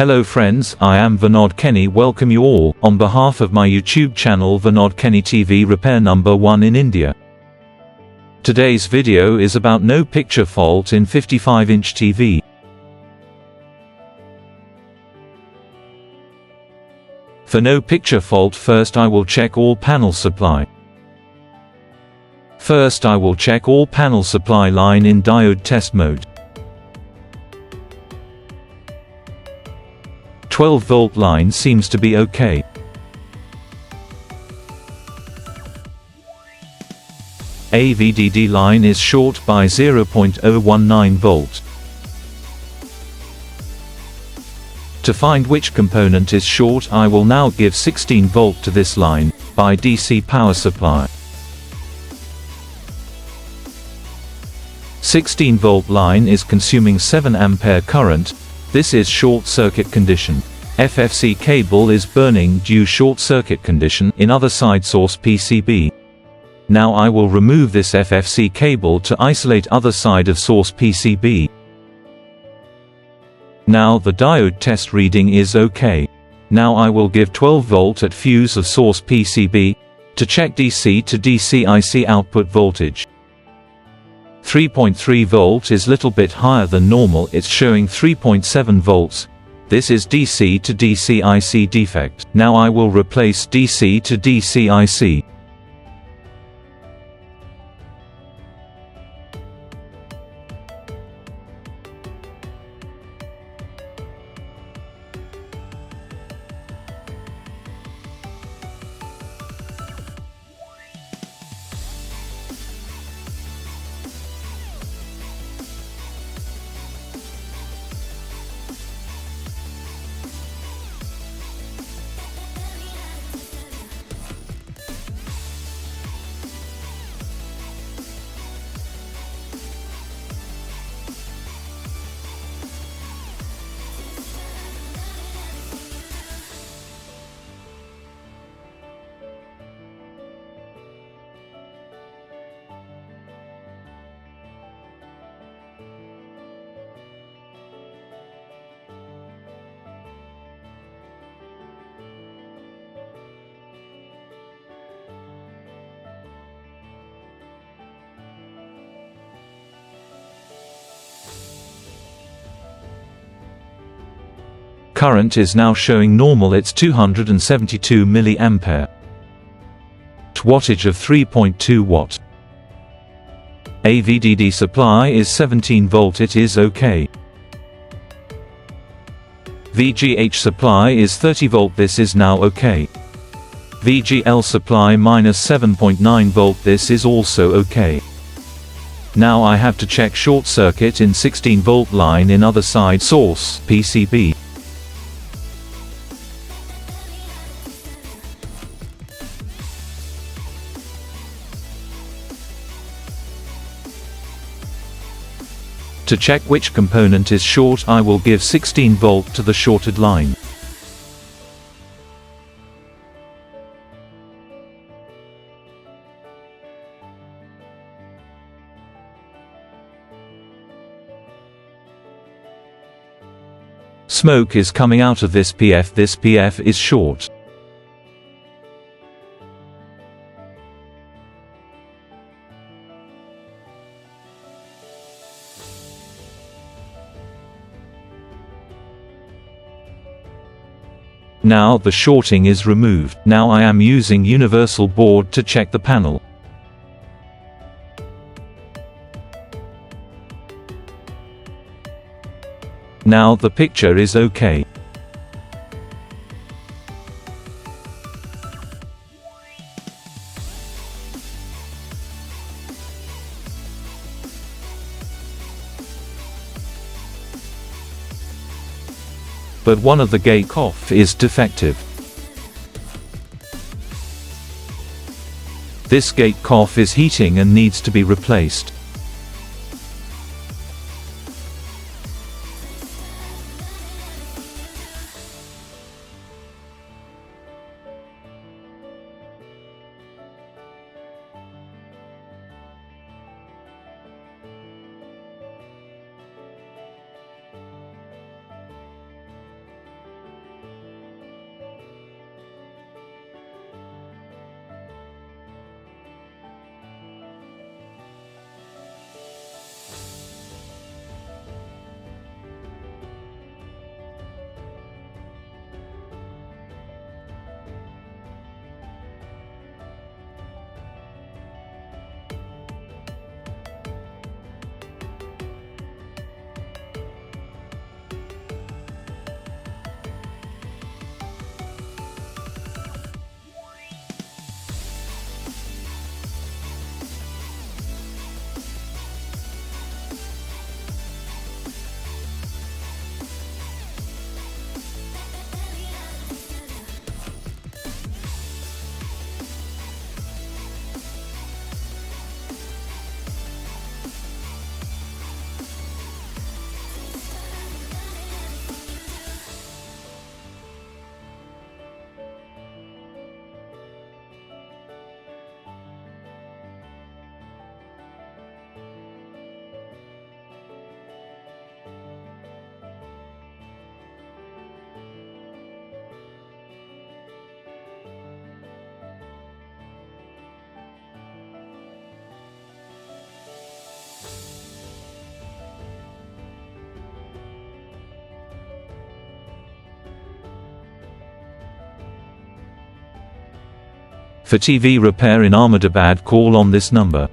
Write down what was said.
Hello friends, I am Vinod Kenny. Welcome you all, on behalf of my YouTube channel Vinod Kenny TV repair number 1 in India. Today's video is about no picture fault in 55-inch TV. For no picture fault, first I will check all panel supply. First I will check all panel supply line in diode test mode. 12-volt line seems to be okay. AVDD line is short by 0.019 volt. To find which component is short, I will now give 16 volt to this line, by DC power supply. 16 volt line is consuming 7 ampere current. This is short circuit condition. FFC cable is burning due short circuit condition in other side source PCB. Now I will remove this FFC cable to isolate other side of source PCB. Now the diode test reading is okay. Now I will give 12 volt at fuse of source PCB, to check DC to DC IC output voltage. 3.3 volt is little bit higher than normal, it's showing 3.7 volts. This is DC to DC IC defect. Now I will replace DC to DC IC. Current is now showing normal, it's 272 mA. Wattage of 3.2 watt. AVDD supply is 17 volt, it is okay. VGH supply is 30 volt, this is now okay. VGL supply minus 7.9 volt, this is also okay. Now I have to check short circuit in 16 volt line in other side source PCB. To check which component is short, I will give 16 volt to the shorted line. Smoke is coming out of this PF. This PF is short. Now the shorting is removed. Now I am using universal board to check the panel. Now the picture is okay. But one of the gate off is defective. This gate cough is heating and needs to be replaced. For TV repair in Ahmedabad, call on this number.